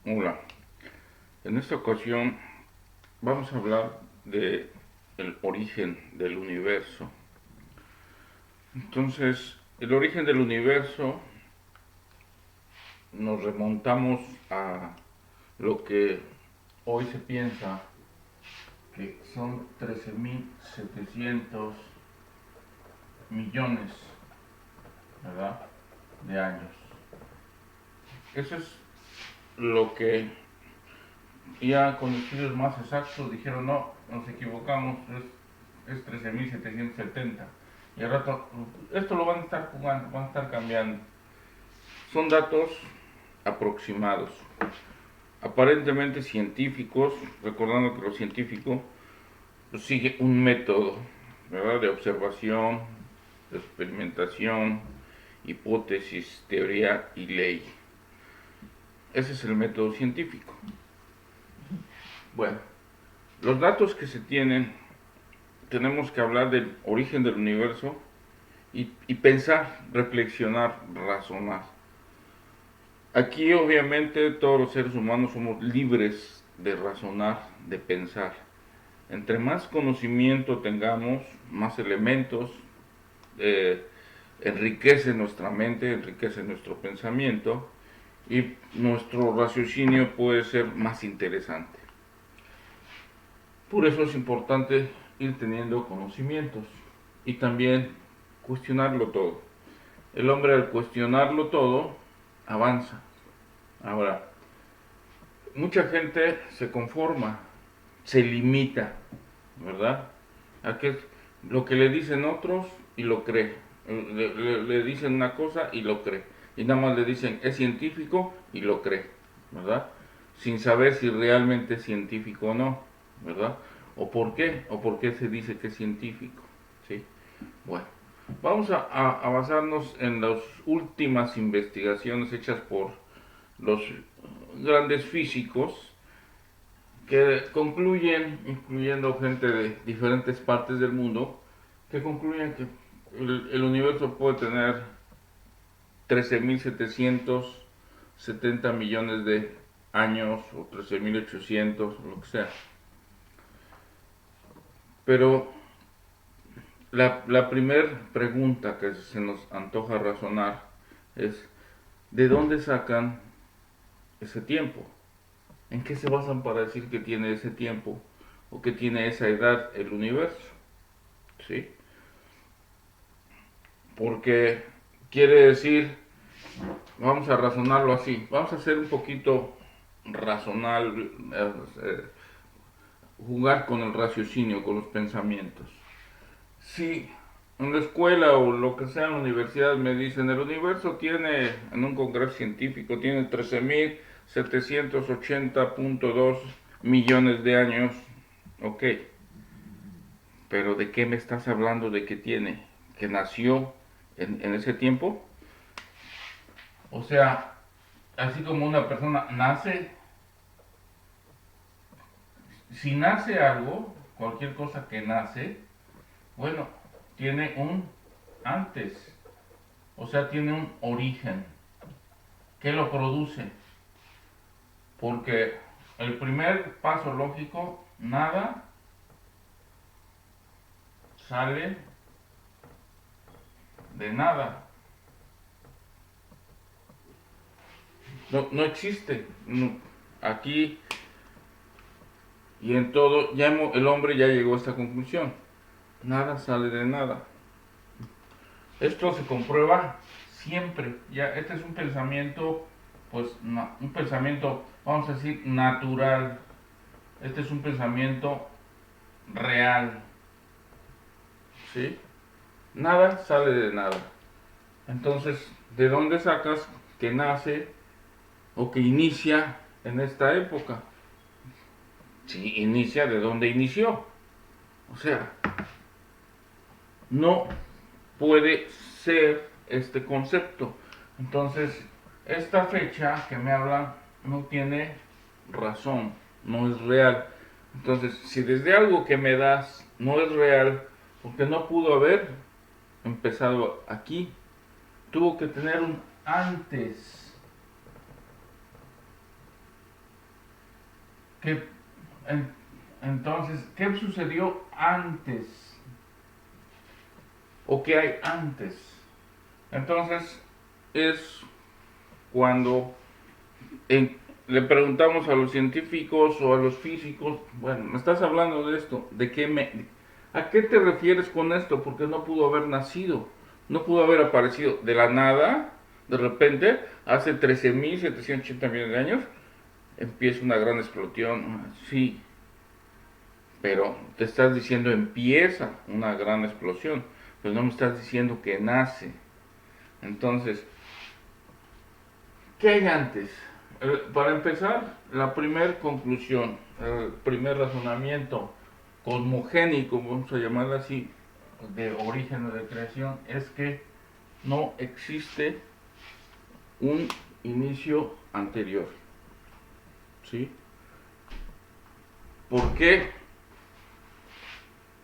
Hola, en esta ocasión vamos a hablar de el origen del universo. Entonces, el origen del universo nos remontamos a lo que hoy se piensa que son 13.700 millones, ¿verdad?, de años. Eso es lo que ya con estudios más exactos dijeron: no, nos equivocamos, es 13.770. Y al rato, esto lo van a estar jugando, van a estar cambiando. Son datos aproximados, aparentemente científicos, recordando que lo científico sigue un método, ¿verdad?, de observación, de experimentación, hipótesis, teoría y ley. Ese es el método científico. Bueno, los datos que se tienen, tenemos que hablar del origen del universo y pensar, reflexionar, razonar. Aquí obviamente todos los seres humanos somos libres de razonar, de pensar. Entre más conocimiento tengamos, más elementos, eh, enriquece nuestra mente, enriquece nuestro pensamiento y nuestro raciocinio puede ser más interesante. Por eso es importante ir teniendo conocimientos y también cuestionarlo todo. El hombre, al cuestionarlo todo, avanza. Ahora, mucha gente se conforma, se limita, ¿verdad? A que lo que le dicen otros y lo cree. Le dicen una cosa y lo cree. Y nada más le dicen es científico y lo cree, ¿verdad? Sin saber si realmente es científico o no, ¿verdad? O por qué se dice que es científico, ¿sí? Bueno, vamos a basarnos en las últimas investigaciones hechas por los grandes físicos que concluyen, incluyendo gente de diferentes partes del mundo, que concluyen que el universo puede tener 13.770 millones de años o 13.800, lo que sea. Pero la primera pregunta que se nos antoja razonar es: ¿de dónde sacan ese tiempo? ¿En qué se basan para decir que tiene ese tiempo o que tiene esa edad el universo? ¿Sí? Porque quiere decir, vamos a razonarlo así, vamos a ser un poquito razonable, jugar con el raciocinio, con los pensamientos. Si en la escuela o lo que sea en la universidad me dicen el universo tiene, en un congreso científico, tiene 13.780.2 millones de años, ok, pero ¿de qué me estás hablando de que tiene? ¿Que nació en ese tiempo? O sea, así como una persona nace, si nace algo, cualquier cosa que nace, bueno, tiene un antes, o sea, tiene un origen. ¿Qué lo produce? Porque el primer paso lógico, nada sale de nada. No, no existe. No, aquí y en todo, el hombre ya llegó a esta conclusión. Nada sale de nada. Esto se comprueba siempre. Ya, este es un pensamiento, pues, no, un pensamiento, vamos a decir, natural. Este es un pensamiento real, ¿sí? Nada sale de nada. Entonces, ¿de dónde sacas que nace o que inicia en esta época? Si inicia, ¿de dónde inició? O sea, no puede ser este concepto. Entonces, esta fecha que me hablan no tiene razón, no es real. Entonces, si desde algo que me das no es real, porque no pudo haber empezado aquí, tuvo que tener un antes. ¿Qué, entonces, ¿qué sucedió antes? ¿O qué hay antes? Entonces, es cuando le preguntamos a los científicos o a los físicos, bueno, me estás hablando de esto, ¿a qué te refieres con esto? Porque no pudo haber nacido, no pudo haber aparecido de la nada, de repente, hace 13.780 millones de años, empieza una gran explosión, sí, pero te estás diciendo empieza una gran explosión, pero no me estás diciendo que nace. Entonces, ¿qué hay antes? Para empezar, la primera conclusión, el primer razonamiento cosmogénico, vamos a llamarlo así, de origen o de creación, es que no existe un inicio anterior. ¿Sí? ¿Por qué?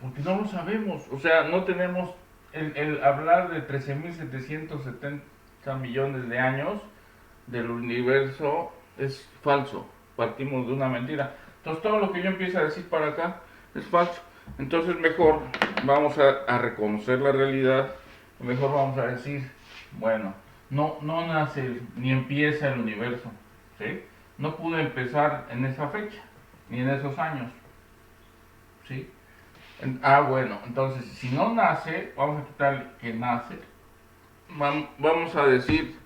Porque no lo sabemos. O sea, no tenemos el hablar de 13.770 millones de años del universo es falso. Partimos de una mentira. Entonces todo lo que yo empiezo a decir para acá es falso. Entonces mejor vamos a reconocer la realidad. Mejor vamos a decir, bueno, no nace ni empieza el universo. ¿Sí? No pudo empezar en esa fecha, ni en esos años. ¿Sí? Bueno, entonces si no nace, vamos a quitar que nace. Vamos a decir,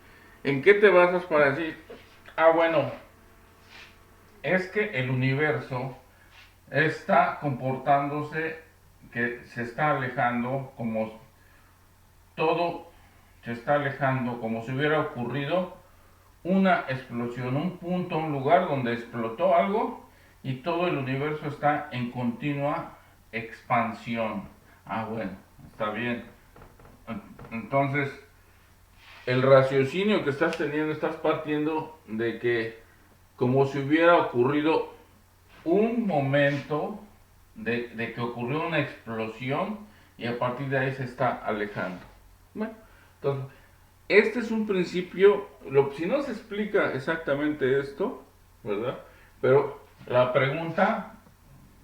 ¿en qué te basas para decir? Bueno, es que el universo está comportándose, que se está alejando como todo se está alejando, como si hubiera ocurrido una explosión, un punto, un lugar donde explotó algo y todo el universo está en continua expansión. Bueno, está bien. Entonces, el raciocinio que estás teniendo, estás partiendo de que como si hubiera ocurrido un momento de que ocurrió una explosión y a partir de ahí se está alejando. Bueno, entonces, este es un principio, si no se explica exactamente esto, ¿verdad? Pero la pregunta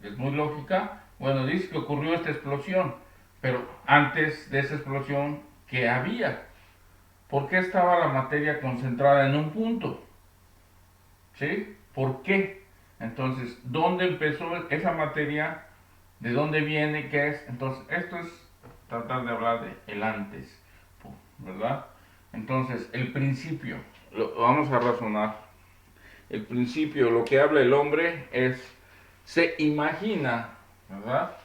es muy lógica. Bueno, dice que ocurrió esta explosión, pero antes de esa explosión, ¿qué había? ¿Por qué estaba la materia concentrada en un punto? ¿Sí? ¿Por qué? Entonces, ¿dónde empezó esa materia? ¿De dónde viene? ¿Qué es? Entonces, esto es tratar de hablar de el antes, ¿verdad? Entonces, el principio, vamos a razonar. El principio, lo que habla el hombre es, se imagina, ¿verdad?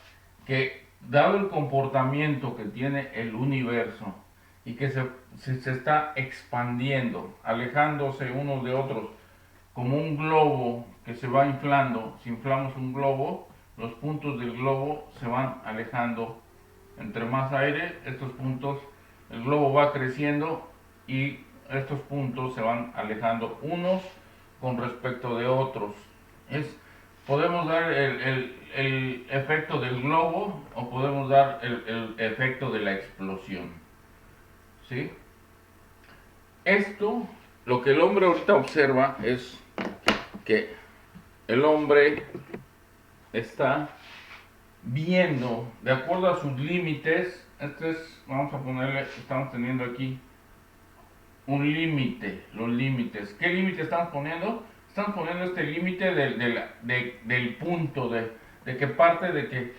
Que dado el comportamiento que tiene el universo y que se está expandiendo, alejándose unos de otros, como un globo que se va inflando. Si inflamos un globo, los puntos del globo se van alejando. Entre más aire, estos puntos, el globo va creciendo y estos puntos se van alejando unos con respecto de otros. Podemos dar el efecto del globo o podemos dar el efecto de la explosión. ¿Sí? Esto, lo que el hombre ahorita observa es que el hombre está viendo, de acuerdo a sus límites, vamos a ponerle, estamos teniendo aquí un límite, los límites. ¿Qué límite estamos poniendo? Estamos poniendo este límite del punto, de que parte de que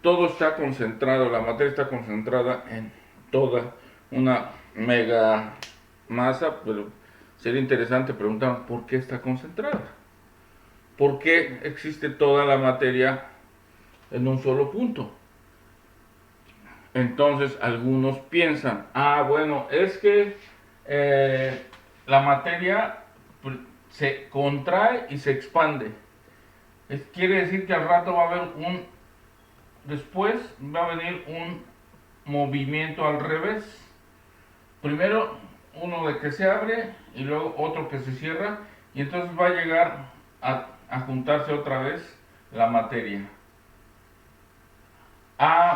todo está concentrado, la materia está concentrada en toda una mega masa, pero sería interesante preguntar por qué está concentrada. ¿Por qué existe toda la materia en un solo punto? Entonces algunos piensan, bueno, es que la materia se contrae y se expande. Quiere decir que al rato va a haber después va a venir un movimiento al revés. Primero uno de que se abre y luego otro que se cierra y entonces va a llegar a juntarse otra vez la materia.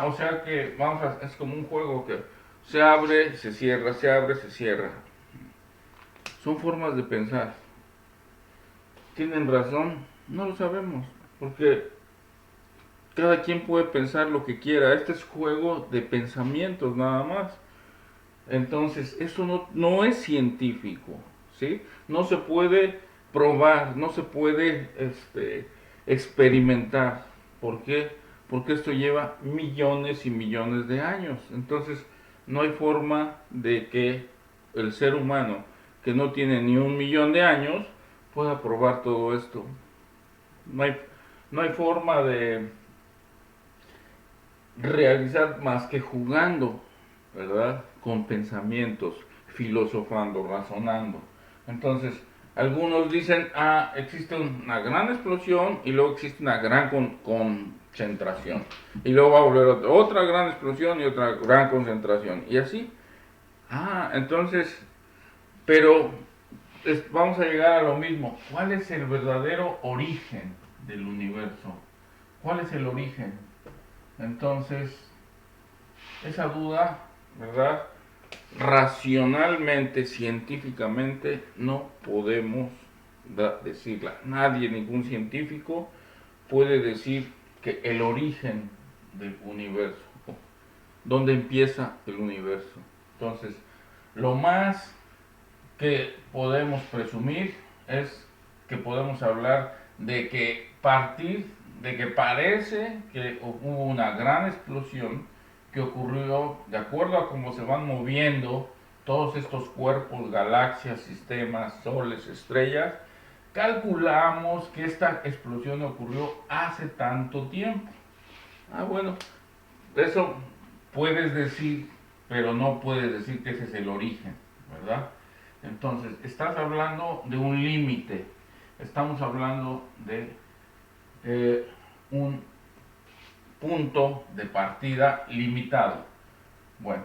O sea que es como un juego que se abre, se cierra, se abre, se cierra. Son formas de pensar. Tienen razón, No lo sabemos, porque cada quien puede pensar lo que quiera. Este es juego de pensamientos nada más. Entonces, eso no es científico, ¿sí? No se puede probar, no se puede experimentar. ¿Por qué? Porque esto lleva millones y millones de años. Entonces, no hay forma de que el ser humano, que no tiene ni 1 millón de años, pueda probar todo esto. No hay, no hay forma de realizar más que jugando, ¿verdad? Con pensamientos, filosofando, razonando. Entonces, algunos dicen, existe una gran explosión y luego existe una gran concentración. Y luego va a volver otra gran explosión y otra gran concentración. Y así. Entonces, pero vamos a llegar a lo mismo. ¿Cuál es el verdadero origen del universo? ¿Cuál es el origen? Entonces, esa duda, ¿verdad? Racionalmente, científicamente, no podemos decirla. Nadie, ningún científico puede decir que el origen del universo, dónde empieza el universo. Entonces, lo más que podemos presumir es que podemos hablar de que de que parece que hubo una gran explosión que ocurrió de acuerdo a cómo se van moviendo todos estos cuerpos, galaxias, sistemas, soles, estrellas. Calculamos que esta explosión ocurrió hace tanto tiempo. Bueno, eso puedes decir, pero no puedes decir que ese es el origen, ¿verdad? Entonces, estás hablando de un límite, estamos hablando de un punto de partida limitado. Bueno,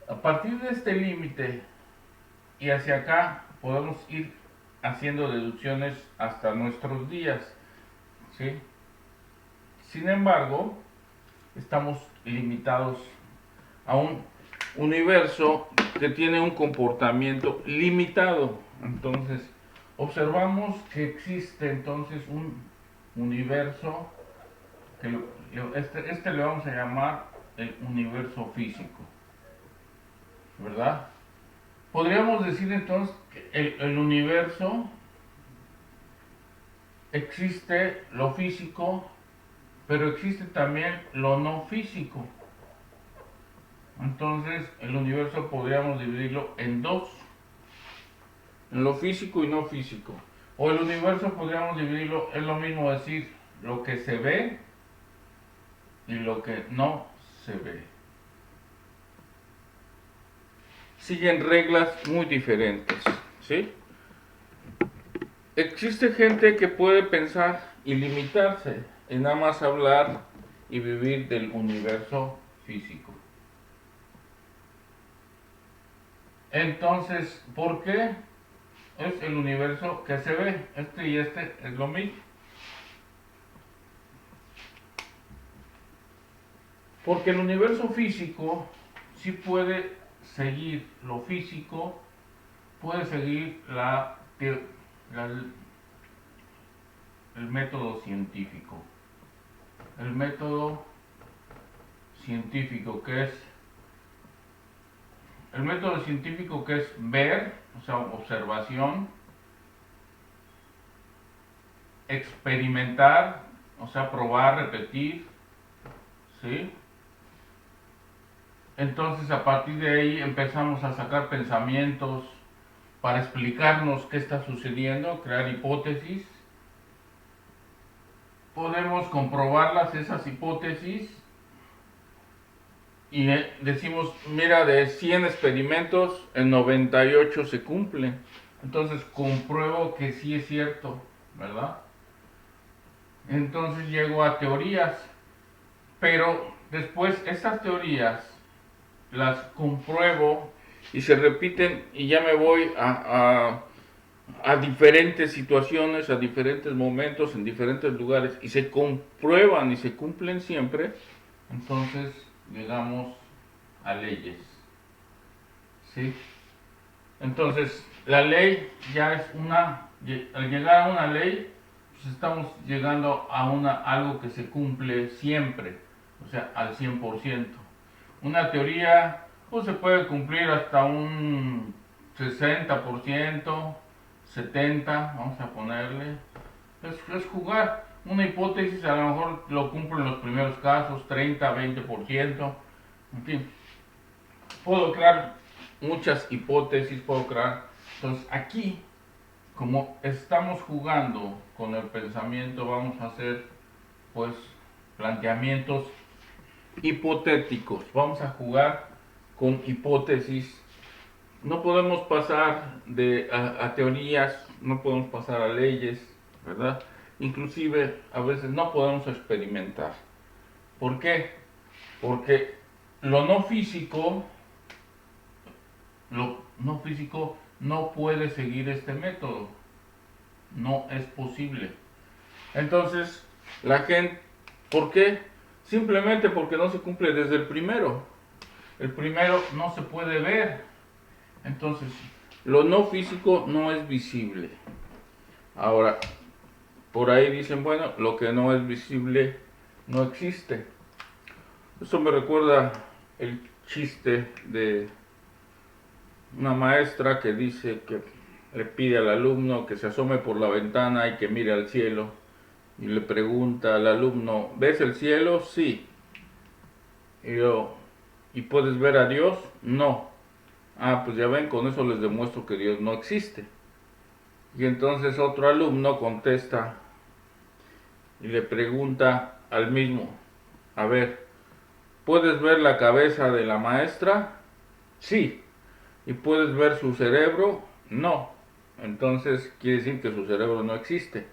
a partir de este límite y hacia acá podemos ir haciendo deducciones hasta nuestros días, ¿sí? Sin embargo, estamos limitados a un universo que tiene un comportamiento limitado. Entonces, observamos que existe entonces un universo que le vamos a llamar el universo físico, ¿verdad? Podríamos decir entonces que el universo existe lo físico, pero existe también lo no físico. Entonces, el universo podríamos dividirlo en dos, en lo físico y no físico. O el universo podríamos dividirlo, es lo mismo decir lo que se ve y lo que no se ve. Siguen reglas muy diferentes, ¿sí? Existe gente que puede pensar y limitarse en nada más hablar y vivir del universo físico. Entonces, ¿por qué? Es el universo que se ve. Este y este es lo mismo. Porque el universo físico sí puede seguir lo físico, puede seguir el método científico. El método científico que es ver, o sea, observación, experimentar, o sea, probar, repetir, ¿sí? Entonces a partir de ahí empezamos a sacar pensamientos para explicarnos qué está sucediendo, crear hipótesis. Podemos comprobarlas, esas hipótesis, y decimos, mira, de 100 experimentos, en 98 se cumplen. Entonces compruebo que sí es cierto, ¿verdad? Entonces llego a teorías, pero después esas teorías las compruebo y se repiten y ya me voy a diferentes situaciones, a diferentes momentos, en diferentes lugares y se comprueban y se cumplen siempre. Entonces llegamos a leyes, ¿sí? Entonces la ley ya es al llegar a una ley pues estamos llegando a algo que se cumple siempre, o sea, al 100%. Una teoría pues se puede cumplir hasta un 60%, 70%, vamos a ponerle. Es jugar. Una hipótesis a lo mejor lo cumple en los primeros casos, 30, 20%, en fin. Puedo crear muchas hipótesis, puedo crear. Entonces aquí, como estamos jugando con el pensamiento, vamos a hacer pues planteamientos hipotéticos. Vamos a jugar con hipótesis. No podemos pasar a teorías, no podemos pasar a leyes, ¿verdad? Inclusive a veces no podemos experimentar. ¿Por qué? Porque lo no físico no puede seguir este método. No es posible. Entonces, la gente, ¿por qué? Simplemente porque no se cumple desde el primero. El primero no se puede ver. Entonces, lo no físico no es visible. Ahora, por ahí dicen, bueno, lo que no es visible no existe. Eso me recuerda el chiste de una maestra que dice que le pide al alumno que se asome por la ventana y que mire al cielo. Y le pregunta al alumno, ¿ves el cielo? Sí. ¿Y puedes ver a Dios? No. Ah, pues ya ven, con eso les demuestro que Dios no existe. Y entonces otro alumno contesta y le pregunta al mismo, a ver, ¿puedes ver la cabeza de la maestra? Sí. ¿Y puedes ver su cerebro? No. Entonces quiere decir que su cerebro no existe.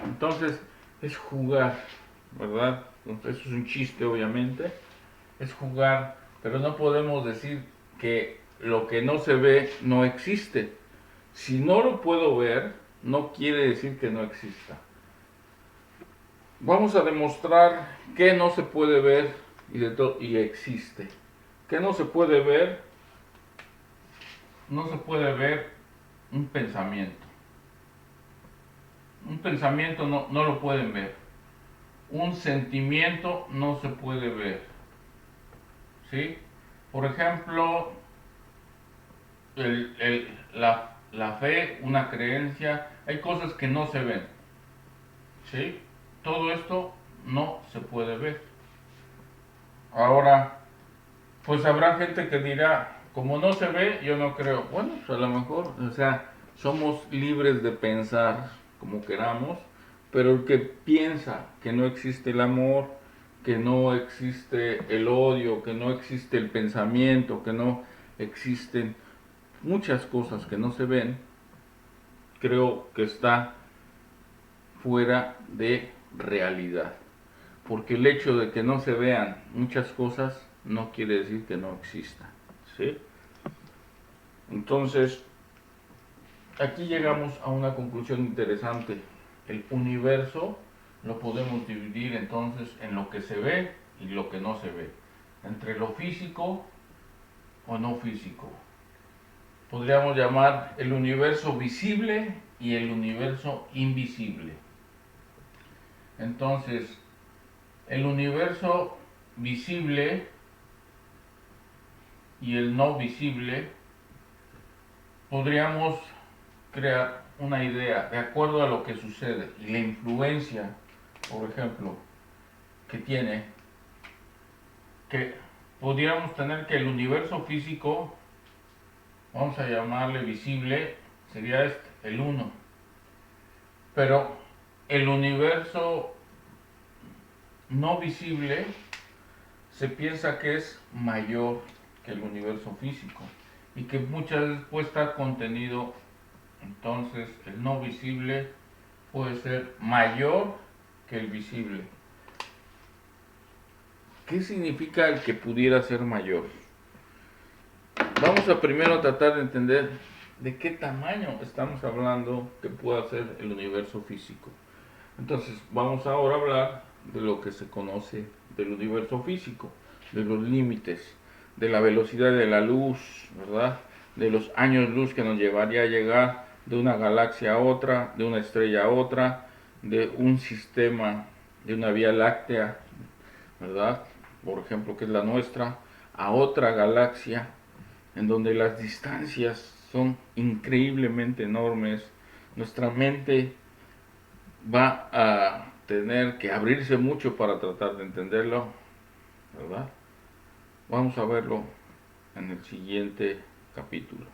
Entonces es jugar, ¿verdad? Entonces, eso es un chiste, obviamente. Es jugar, pero no podemos decir que lo que no se ve no existe. Si no lo puedo ver, no quiere decir que no exista. Vamos a demostrar que no se puede ver y existe. Que no se puede ver, no se puede ver un pensamiento. Un pensamiento no lo pueden ver. Un sentimiento no se puede ver. ¿Sí? Por ejemplo, la fe, una creencia, hay cosas que no se ven. ¿Sí? Todo esto no se puede ver. Ahora, pues habrá gente que dirá, como no se ve, yo no creo. Bueno, pues a lo mejor, o sea, somos libres de pensar como queramos, pero el que piensa que no existe el amor, que no existe el odio, que no existe el pensamiento, que no existen muchas cosas que no se ven, creo que está fuera de realidad. Porque el hecho de que no se vean muchas cosas no quiere decir que no existan. ¿Sí? Entonces, aquí llegamos a una conclusión interesante. El universo lo podemos dividir entonces en lo que se ve y lo que no se ve. Entre lo físico o no físico. Podríamos llamar el universo visible y el universo invisible. Entonces, el universo visible y el no visible, podríamos crear una idea de acuerdo a lo que sucede y la influencia, por ejemplo, que tiene, que podríamos tener que el universo físico, vamos a llamarle visible, sería el 1, pero el universo no visible se piensa que es mayor que el universo físico y que muchas veces puede estar contenido. Entonces el no visible puede ser mayor que el visible. ¿Qué significa el que pudiera ser mayor? Vamos a primero tratar de entender de qué tamaño estamos hablando que pueda ser el universo físico. Entonces vamos ahora a hablar de lo que se conoce del universo físico, de los límites, de la velocidad de la luz, ¿verdad? De los años luz que nos llevaría a llegar de una galaxia a otra, de una estrella a otra, de un sistema, de una vía láctea, ¿verdad? Por ejemplo, que es la nuestra, a otra galaxia, en donde las distancias son increíblemente enormes. Nuestra mente va a tener que abrirse mucho para tratar de entenderlo, ¿verdad? Vamos a verlo en el siguiente capítulo.